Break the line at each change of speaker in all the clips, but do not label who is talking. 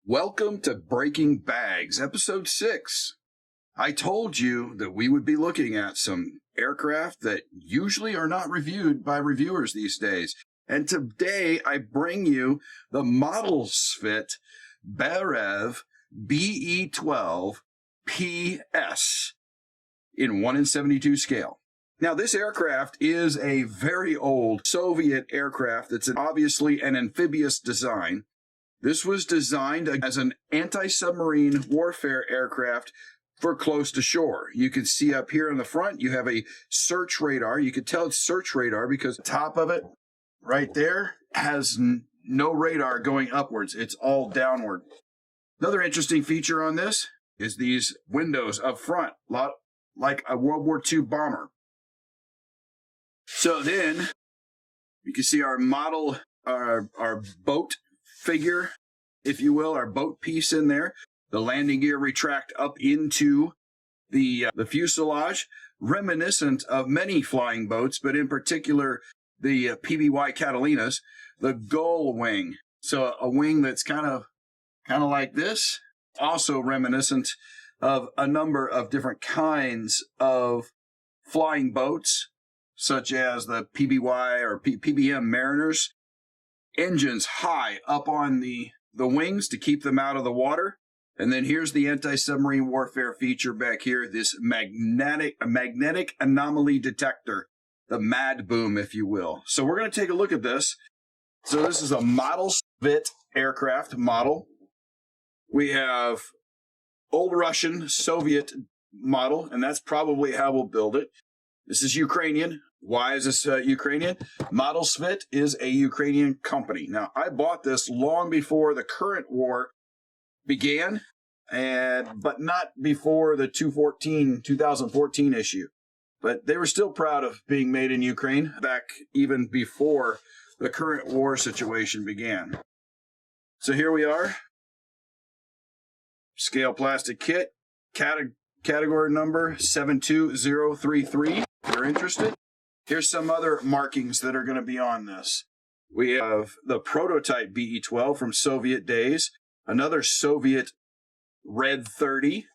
Welcome to Breaking Bags, Episode 6. I told you that we would be looking at some aircraft that usually are not reviewed by reviewers these days. And today I bring you the Modelsvit Beriev BE-12 PS in 1:72 scale. Now, this aircraft is a very old Soviet aircraft that's obviously an amphibious design. This was designed as an anti-submarine warfare aircraft for close to shore. You can see up here in the front, you have a search radar. You can tell it's search radar because the top of it right there has no radar going upwards. It's all downward. Another interesting feature on this is these windows up front, like a World War II bomber. So then you can see our model, our boat figure, if you will, our boat piece in there. The landing gear retract up into the fuselage, reminiscent of many flying boats, but in particular the PBY Catalinas, the gull wing. So a wing that's kind of like this, also reminiscent of a number of different kinds of flying boats, such as the PBY or PBM Mariners. Engines high up on the wings to keep them out of the water. And then here's the anti-submarine warfare feature back here, this magnetic anomaly detector, the MAD boom, if you will. So we're going to take a look at this. So this is a Modelsvit aircraft model. We have old Russian Soviet model, and that's probably how we'll build it. This is Ukrainian. Why is this Ukrainian? Modelsvit is a Ukrainian company. Now, I bought this long before the current war began, but not before the 2014 issue. But they were still proud of being made in Ukraine back even before the current war situation began. So here we are. Scale plastic kit, category number 72033. If you're interested. Here's some other markings that are going to be on this. We have the prototype BE-12 from Soviet days, another Soviet Red 30,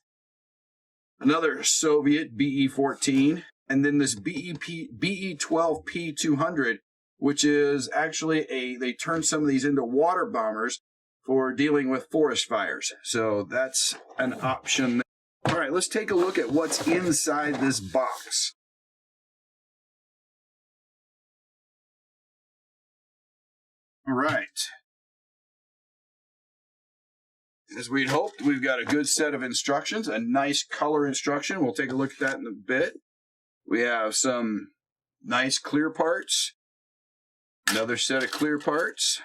another Soviet BE-14, and then this BE-12 P200, which is actually they turned some of these into water bombers for dealing with forest fires. So that's an option. All right, let's take a look at what's inside this box. All right. As we'd hoped, we've got a good set of instructions, a nice color instruction. We'll take a look at that in a bit. We have some nice clear parts, another set of clear parts,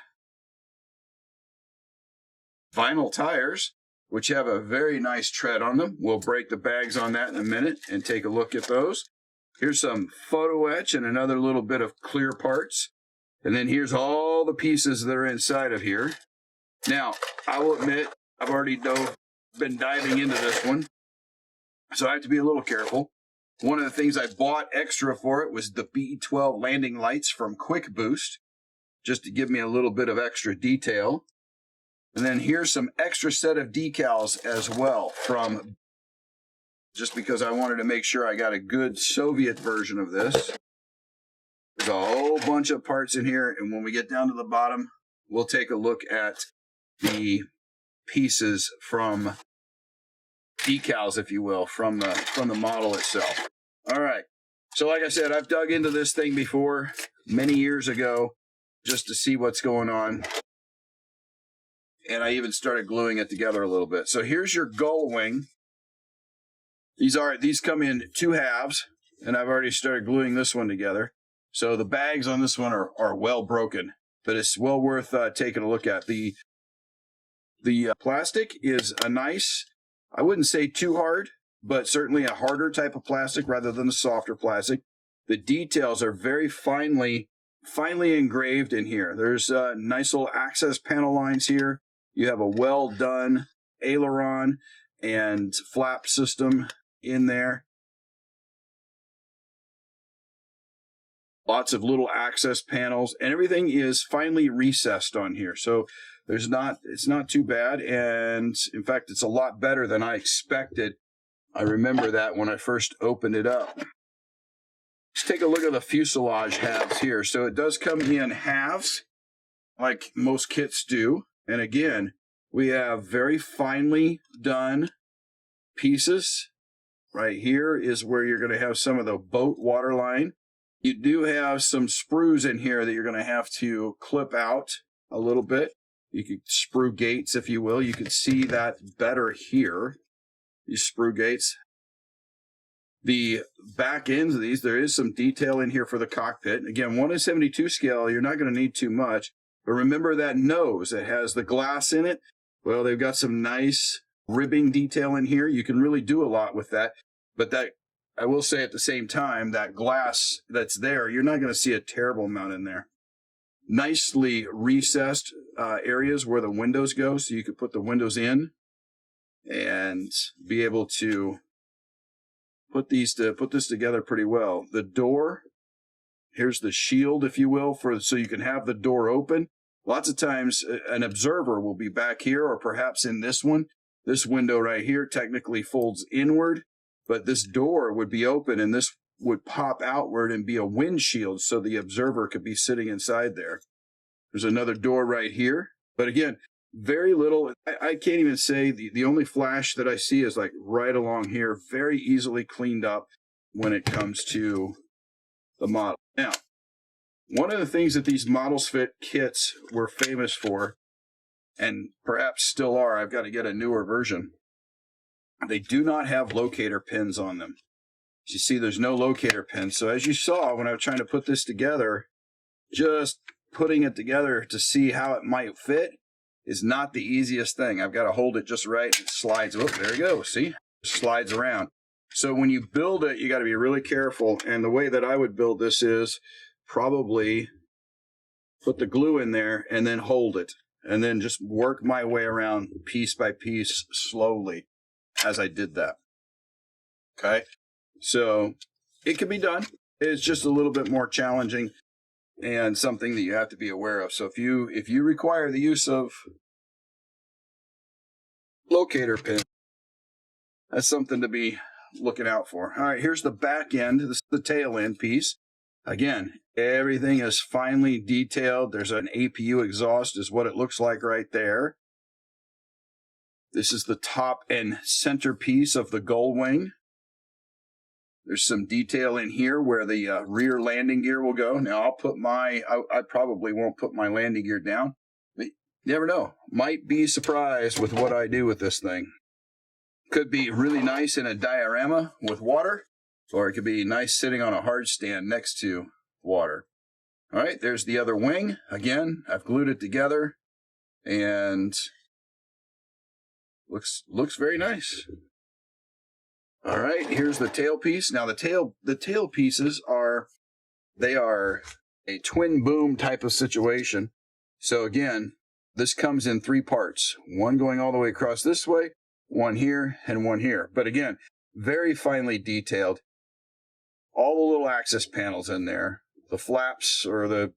vinyl tires, which have a very nice tread on them. We'll break the bags on that in a minute and take a look at those. Here's some photo etch and another little bit of clear parts. And then here's all the pieces that are inside of here. Now, I will admit, I've already been diving into this one, so I have to be a little careful. One of the things I bought extra for it was the BE-12 landing lights from Quick Boost, just to give me a little bit of extra detail. And then here's some extra set of decals as well, just because I wanted to make sure I got a good Soviet version of this. There's a whole bunch of parts in here, and when we get down to the bottom, we'll take a look at the pieces from decals, if you will, from the model itself. All right. So like I said, I've dug into this thing before, many years ago, just to see what's going on. And I even started gluing it together a little bit. So here's your gull wing. These come in two halves, and I've already started gluing this one together. So the bags on this one are well broken, but it's well worth taking a look at. The plastic is a nice, I wouldn't say too hard, but certainly a harder type of plastic rather than a softer plastic. The details are very finely engraved in here. There's nice little access panel lines here. You have a well done aileron and flap system in there. Lots of little access panels, and everything is finely recessed on here. So it's not too bad, and in fact, it's a lot better than I expected. I remember that when I first opened it up. Let's take a look at the fuselage halves here. So it does come in halves, like most kits do. And again, we have very finely done pieces. Right here is where you're going to have some of the boat waterline. You do have some sprues in here that you're going to have to clip out a little bit. You could sprue gates, if you will. You could see that better here. These sprue gates. The back ends of these, there is some detail in here for the cockpit. Again, 1:72 scale, you're not going to need too much. But remember that nose that has the glass in it? Well, they've got some nice ribbing detail in here. You can really do a lot with that. But that, I will say at the same time, that glass that's there, you're not going to see a terrible amount in there. Nicely recessed areas where the windows go, so you could put the windows in and be able to put this together pretty well. The door, here's the shield, if you will, so you can have the door open. Lots of times an observer will be back here, or perhaps in this one. This window right here technically folds inward, but this door would be open and this would pop outward and be a windshield, so the observer could be sitting inside there. There's another door right here. But again, very little. I can't even say, the only flash that I see is like right along here, very easily cleaned up when it comes to the model. Now, one of the things that these Modelsvit kits were famous for, and perhaps still are, I've got to get a newer version, they do not have locator pins on them. As you see, there's no locator pins. So as you saw when I was trying to put this together, just putting it together to see how it might fit is not the easiest thing. I've got to hold it just right. It slides. Oh, there you go. See? It slides around. So when you build it, you got to be really careful. And the way that I would build this is probably put the glue in there and then hold it. And then just work my way around piece by piece slowly as I did that. Okay? So it can be done. It's just a little bit more challenging and something that you have to be aware of. So if you require the use of locator pin, that's something to be looking out for. All right, here's the back end. This is the tail end piece. Again, everything is finely detailed. There's an APU exhaust is what it looks like right there. This is the top and center piece of the gull wing. There's some detail in here where the rear landing gear will go. Now, I'll put I probably won't put my landing gear down. But you never know. Might be surprised with what I do with this thing. Could be really nice in a diorama with water, or it could be nice sitting on a hard stand next to water. All right, there's the other wing. Again, I've glued it together, and looks very nice. All right, here's the tail piece. Now the tail pieces are a twin boom type of situation. So again, this comes in 3 parts. One going all the way across this way, one here, and one here. But again, very finely detailed. All the little access panels in there. The flaps or the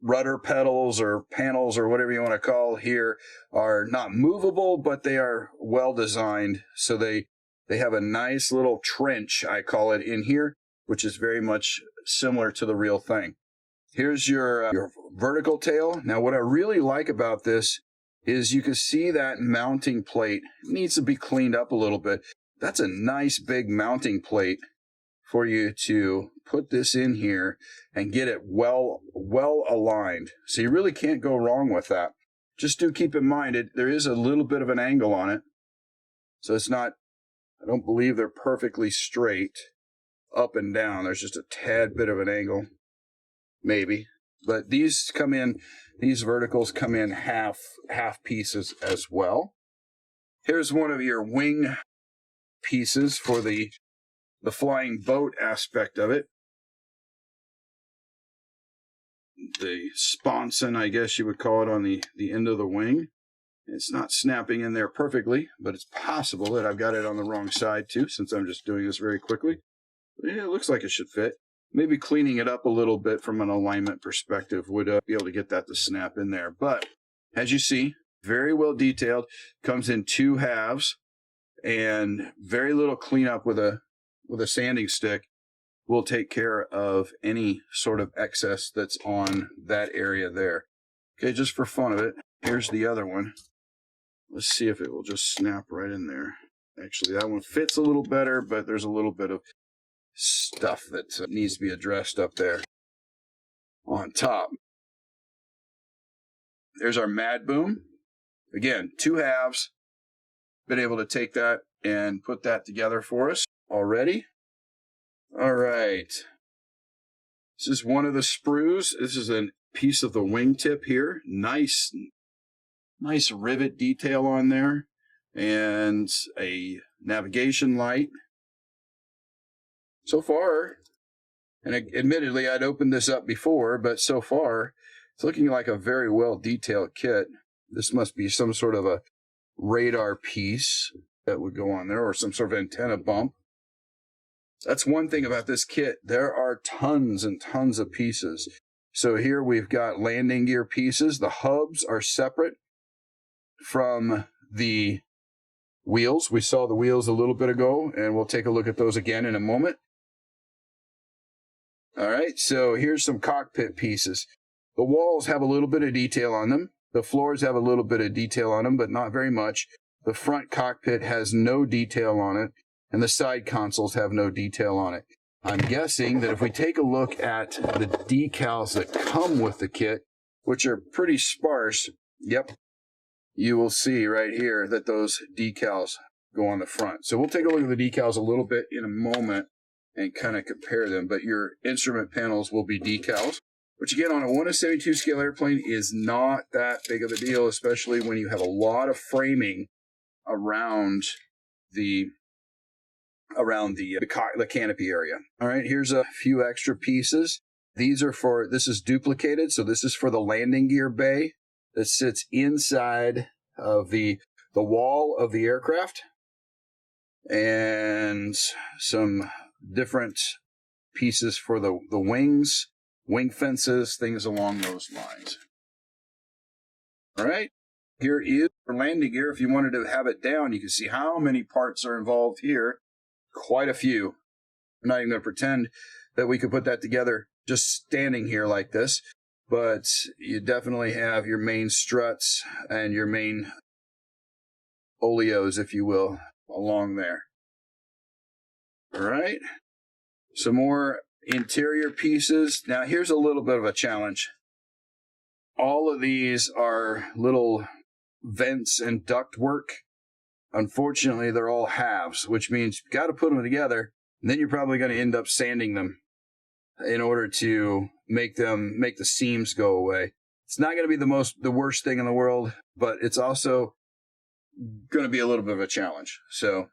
rudder pedals or panels or whatever you want to call here are not movable, but they are well designed. So they have a nice little trench, I call it, in here, which is very much similar to the real thing. Here's your vertical tail. Now, what I really like about this is you can see that mounting plate needs to be cleaned up a little bit. That's a nice big mounting plate for you to put this in here and get it well aligned. So you really can't go wrong with that. Just do keep in mind, there is a little bit of an angle on it. So it's not, I don't believe they're perfectly straight up and down. There's just a tad bit of an angle, maybe. But these verticals come in half pieces as well. Here's one of your wing pieces for the flying boat aspect of it. The sponson, I guess you would call it, on the end of the wing. It's not snapping in there perfectly, but it's possible that I've got it on the wrong side too, since I'm just doing this very quickly. Yeah, it looks like it should fit. Maybe cleaning it up a little bit from an alignment perspective would be able to get that to snap in there. But as you see, very well detailed, comes in 2 halves, and very little cleanup with a sanding stick will take care of any sort of excess that's on that area there. Okay, just for fun of it, here's the other one. Let's see if it will just snap right in there. Actually, that one fits a little better, but there's a little bit of stuff that needs to be addressed up there on top. There's our Mad Boom. Again, 2 halves. Been able to take that and put that together for us already. All right. This is one of the sprues. This is a piece of the wingtip here. Nice rivet detail on there. And a navigation light. So far, and admittedly, I'd opened this up before, but so far, it's looking like a very well detailed kit. This must be some sort of a radar piece that would go on there, or some sort of antenna bump. That's one thing about this kit. There are tons and tons of pieces. So here we've got landing gear pieces. The hubs are separate from the wheels. We saw the wheels a little bit ago, and we'll take a look at those again in a moment. All right, so here's some cockpit pieces. The walls have a little bit of detail on them. The floors have a little bit of detail on them, but not very much. The front cockpit has no detail on it, and the side consoles have no detail on it. I'm guessing that if we take a look at the decals that come with the kit, which are pretty sparse, yep, you will see right here that those decals go on the front. So we'll take a look at the decals a little bit in a moment and kind of compare them, but your instrument panels will be decals, which again on a 1:72 scale airplane is not that big of a deal, especially when you have a lot of framing around the canopy area. All right, here's a few extra pieces. This is duplicated, so this is for the landing gear bay that sits inside of the wall of the aircraft, and some different pieces for the wings, wing fences, things along those lines. All right, here is for landing gear. If you wanted to have it down, you can see how many parts are involved here. Quite a few. I'm not even going to pretend that we could put that together just standing here like this, but you definitely have your main struts and your main oleos, if you will, along there. All right, some more interior pieces. Now here's a little bit of a challenge. All of these are little vents and duct work. Unfortunately, they're all halves, which means you've got to put them together, and then you're probably going to end up sanding them in order to make the seams go away. It's not going to be the worst thing in the world, but it's also going to be a little bit of a challenge. So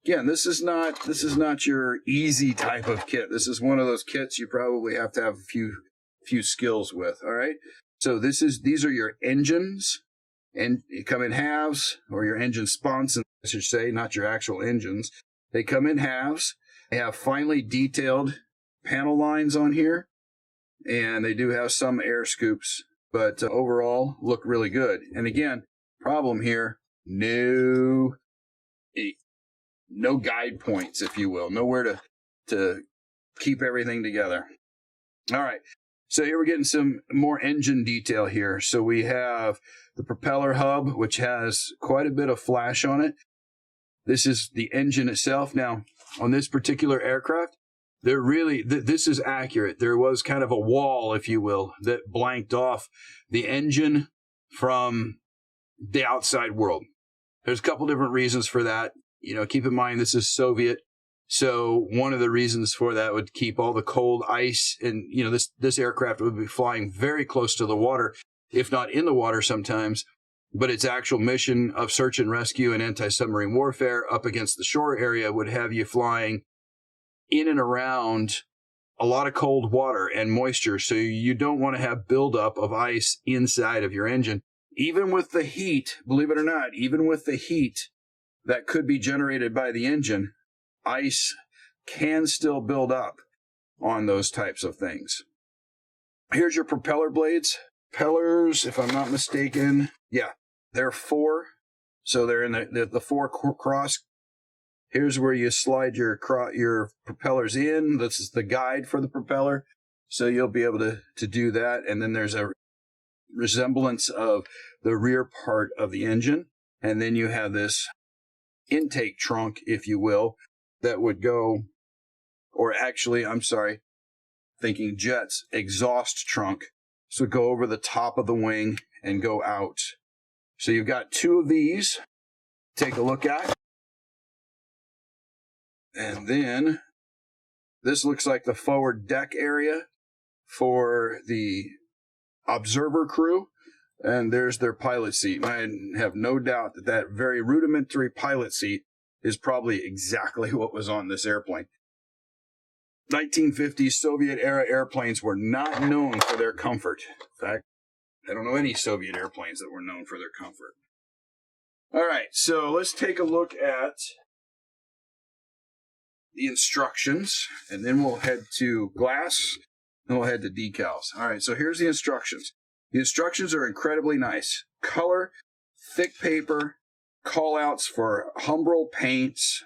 again, this is not your easy type of kit. This is one of those kits you probably have to have a few skills with. All right. So these are your engines, and you come in halves, or your engine sponsons, I should say, not your actual engines. They come in halves. They have finely detailed panel lines on here, and they do have some air scoops, but overall look really good. And again, problem here, no guide points, if you will, nowhere to keep everything together. All right, so here we're getting some more engine detail here. So we have the propeller hub, which has quite a bit of flash on it. This is the engine itself. Now, on this particular aircraft, this is accurate. There was kind of a wall, if you will, that blanked off the engine from the outside world. There's a couple different reasons for that. You know, keep in mind, this is Soviet. So one of the reasons for that would keep all the cold ice, and, you know, this aircraft would be flying very close to the water, if not in the water sometimes, but its actual mission of search and rescue and anti-submarine warfare up against the shore area would have you flying in and around a lot of cold water and moisture. So you don't want to have buildup of ice inside of your engine. Even with the heat, believe it or not, even with the heat that could be generated by the engine, ice can still build up on those types of things. Here's your propeller blades. propellers, if I'm not mistaken. Yeah, they're 4. So they're in the 4 cross. Here's where you slide your propellers in. This is the guide for the propeller. So you'll be able to do that. And then there's a resemblance of the rear part of the engine. And then you have this intake trunk, if you will, that would go, or actually, I'm sorry, thinking jets, exhaust trunk. So go over the top of the wing and go out. So you've got 2 of these. Take a look at. And then this looks like the forward deck area for the observer crew. And there's their pilot seat. And I have no doubt that that very rudimentary pilot seat is probably exactly what was on this airplane. 1950s Soviet-era airplanes were not known for their comfort. In fact, I don't know any Soviet airplanes that were known for their comfort. All right, so let's take a look at the instructions, and then we'll head to glass, and we'll head to decals. All right, so here's the instructions. The instructions are incredibly nice. Color, thick paper, call-outs for Humbrol paints,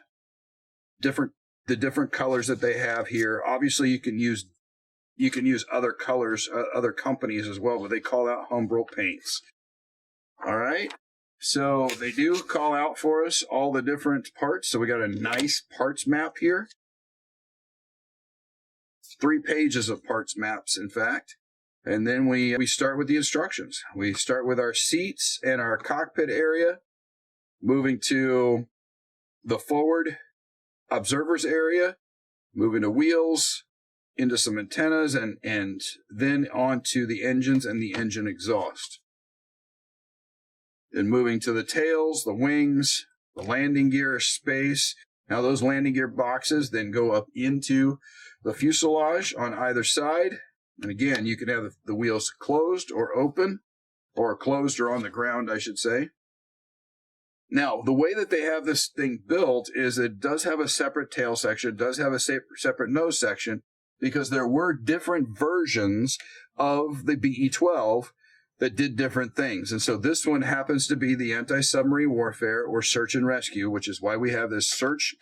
the different colors that they have here. Obviously, you can use other colors, other companies as well, but they call out Humbrol paints. All right. So they do call out for us all the different parts. So we got a nice parts map here. 3 pages of parts maps, in fact. And then we start with the instructions. We start with our seats and our cockpit area, moving to the forward observers area, moving to wheels, into some antennas, and then on to the engines and the engine exhaust. Then moving to the tails, the wings, the landing gear space. Now those landing gear boxes then go up into the fuselage on either side. And again, you can have the wheels closed or open, or closed or on the ground, I should say. Now, the way that they have this thing built is it does have a separate tail section, it does have a separate nose section, because there were different versions of the BE-12 that did different things. And so this one happens to be the anti-submarine warfare or search and rescue, which is why we have this search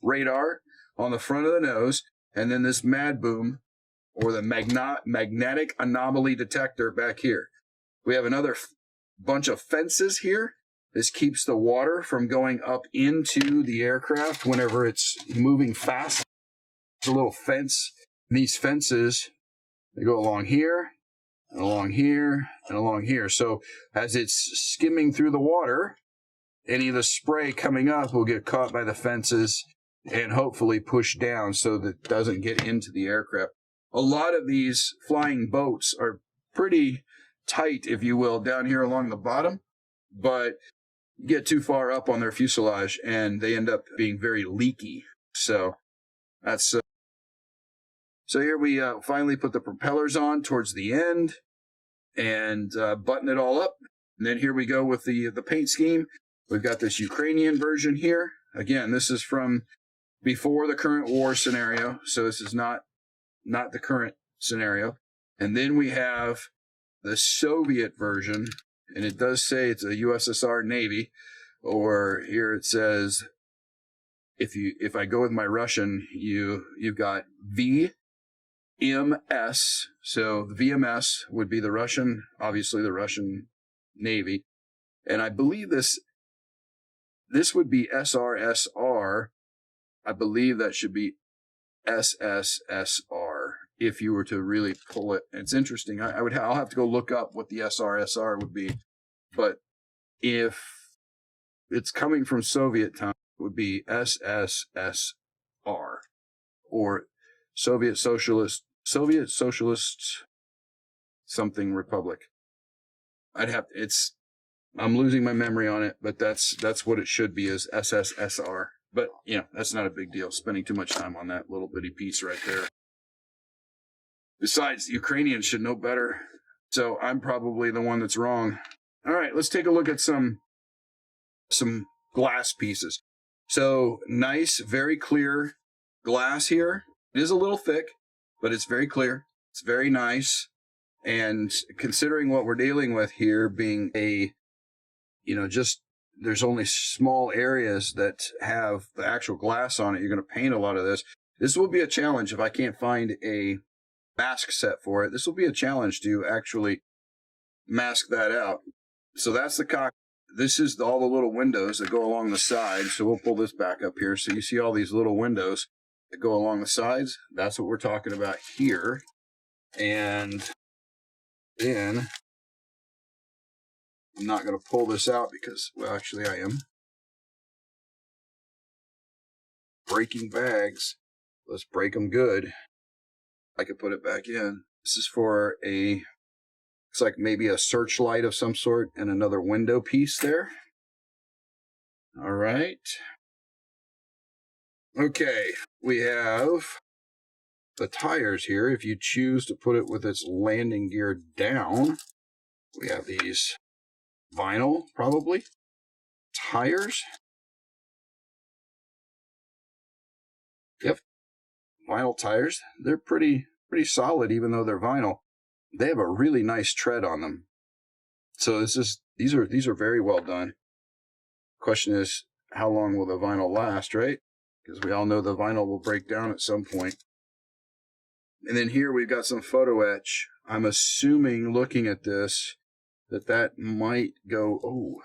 radar on the front of the nose, and then this MAD boom, or the magnetic anomaly detector back here. We have another bunch of fences here. This keeps the water from going up into the aircraft whenever it's moving fast. There's a little fence. And these fences, they go along here, and along here, and along here. So as it's skimming through the water, any of the spray coming up will get caught by the fences and hopefully pushed down so that it doesn't get into the aircraft. A lot of these flying boats are pretty tight, if you will, down here along the bottom, but get too far up on their fuselage and they end up being very leaky. So that's so here we finally put the propellers on towards the end and button it all up. And then here we go with the paint scheme. We've got this Ukrainian version here. Again, this is from before the current war scenario, so this is not the current scenario. And then we have the Soviet version, and it does say it's a USSR Navy, or here it says, if I go with my Russian, you've got VMS. So the VMS would be the Russian, obviously the Russian Navy. And I believe this would be SRSR. I believe that should be SSSR if you were to really pull it. It's interesting. I'll have to go look up what the SRSR would be. But if it's coming from Soviet time, it would be SSSR or Soviet Socialist something Republic. I'm losing my memory on it, but that's what it should be, is SSSR. But, that's not a big deal, spending too much time on that little bitty piece right there. Besides, the Ukrainians should know better, so I'm probably the one that's wrong. All right, let's take a look at some glass pieces. So, nice, very clear glass here. It is a little thick, but it's very clear. It's very nice. And considering what we're dealing with here being a, just there's only small areas that have the actual glass on it, you're going to paint a lot of this. This will be a challenge if I can't find a mask set for it. This will be a challenge to actually mask that out. So that's the cockpit. This is all the little windows that go along the side. So we'll pull this back up here. So you see all these little windows that go along the sides. That's what we're talking about here. And then I'm not going to pull this out because, well, actually I am. Breaking bags. Let's break them good. I could put it back in. This is for a, looks like maybe a searchlight of some sort and another window piece there. All right. Okay, we have the tires here. If you choose to put it with its landing gear down, we have these vinyl, probably, tires. Yep, vinyl tires. They're pretty solid, even though they're vinyl. They have a really nice tread on them. So these are very well done. Question is, how long will the vinyl last, right? Because we all know the vinyl will break down at some point. And then here we've got some photo etch. I'm assuming, looking at this, that might go, oh,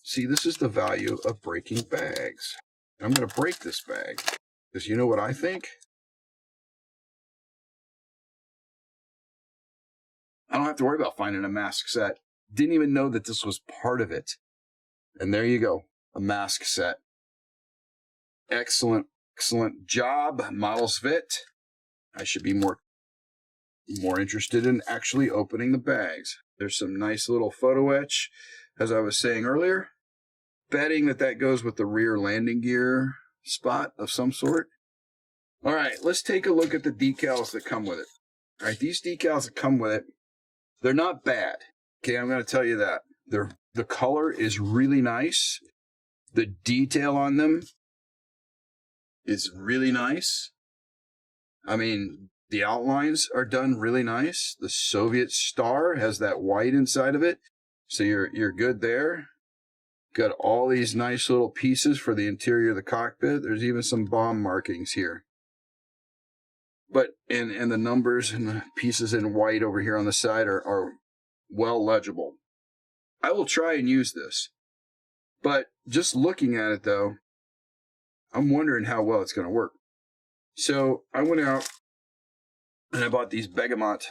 see, this is the value of breaking bags. I'm going to break this bag, because you know what I think? I don't have to worry about finding a mask set. Didn't even know that this was part of it. And there you go, a mask set. Excellent job, Modelsvit. I should be more interested in actually opening the bags. There's some nice little photo etch, as I was saying earlier. Betting that goes with the rear landing gear spot of some sort. All right, let's take a look at the decals that come with it. All right, these decals that come with it, they're not bad. Okay, I'm going to tell you that. The color is really nice. The detail on them is really nice. I mean, the outlines are done really nice. The Soviet star has that white inside of it, so you're good there. Got all these nice little pieces for the interior of the cockpit. There's even some bomb markings here. But and the numbers and the pieces in white over here on the side are well legible. I will try and use this. But just looking at it, though, I'm wondering how well it's going to work. So I went out and I bought these Begemont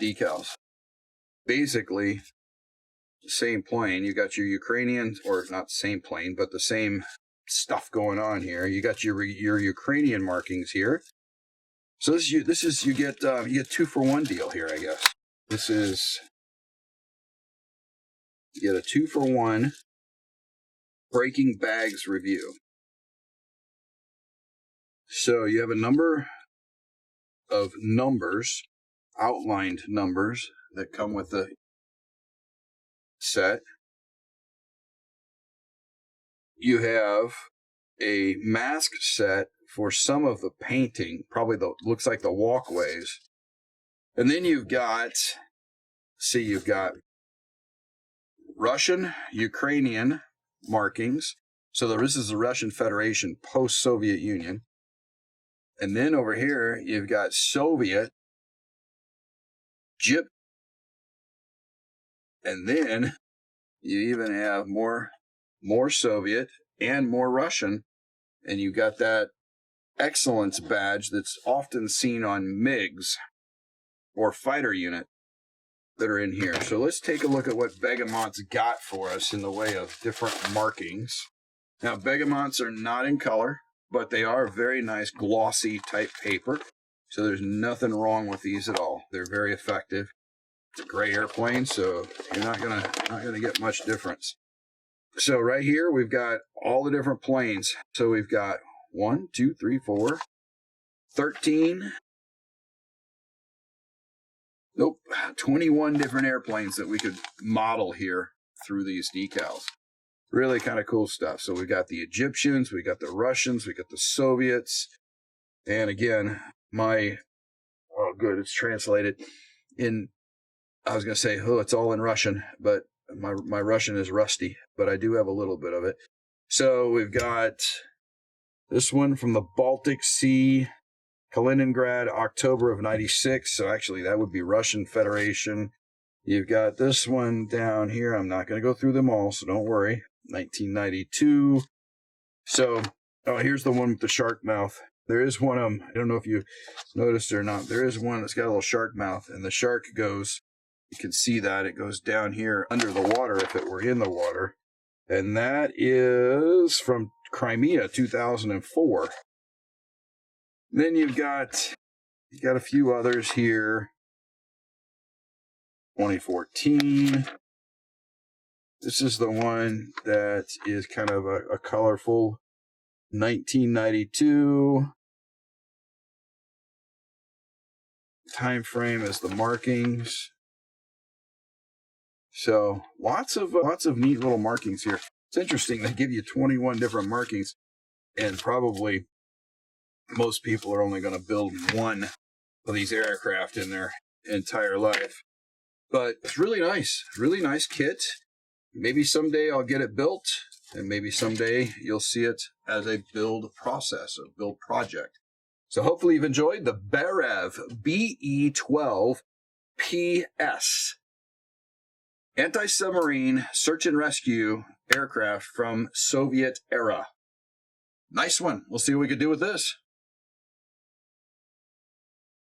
decals. Basically, the same plane. You got your Ukrainian, or not the same plane, but the same stuff going on here. You got your Ukrainian markings here. So you get 2-for-1 deal here, I guess. This is, you get a 2-for-1 breaking bags review. So you have a number of numbers, outlined numbers, that come with the set. You have a mask set for some of the painting, probably looks like the walkways. And then you've got Russian, Ukrainian markings. So this is the Russian Federation, post-Soviet Union. And then over here, you've got Soviet, Gyp, and then you even have more Soviet and more Russian. And you've got that excellence badge that's often seen on MiGs or fighter unit that are in here. So let's take a look at what Begemont's got for us in the way of different markings. Now, Begemonts are not in color, but they are very nice glossy type paper. So there's nothing wrong with these at all. They're very effective. It's a gray airplane, so you're not gonna get much difference. So right here we've got all the different planes. So we've got 1, 2, 3, 4, 13. Nope, 21 different airplanes that we could model here through these decals. Really kind of cool stuff. So we've got the Egyptians, we got the Russians, we got the Soviets, and again, oh good, it's translated. I was going to say, oh, it's all in Russian, but my Russian is rusty, but I do have a little bit of it. So we've got this one from the Baltic Sea, Kaliningrad, October of 96. So actually that would be Russian Federation. You've got this one down here. I'm not going to go through them all, so don't worry. 1992. So, here's the one with the shark mouth. There is one of them. I don't know if you noticed or not. There is one that's got a little shark mouth, and the shark goes, you can see that it goes down here under the water if it were in the water. And that is from Crimea, 2004. Then you've got a few others here. 2014. This is the one that is kind of a colorful 1992. Time frame is the markings. So lots of neat little markings here. It's interesting. They give you 21 different markings, and probably most people are only going to build one of these aircraft in their entire life. But it's really nice kit. Maybe someday I'll get it built, and maybe someday you'll see it as a build process, a build project. So hopefully you've enjoyed the Beriev BE-12 PS anti-submarine search and rescue aircraft from Soviet era. Nice one. We'll see what we can do with this.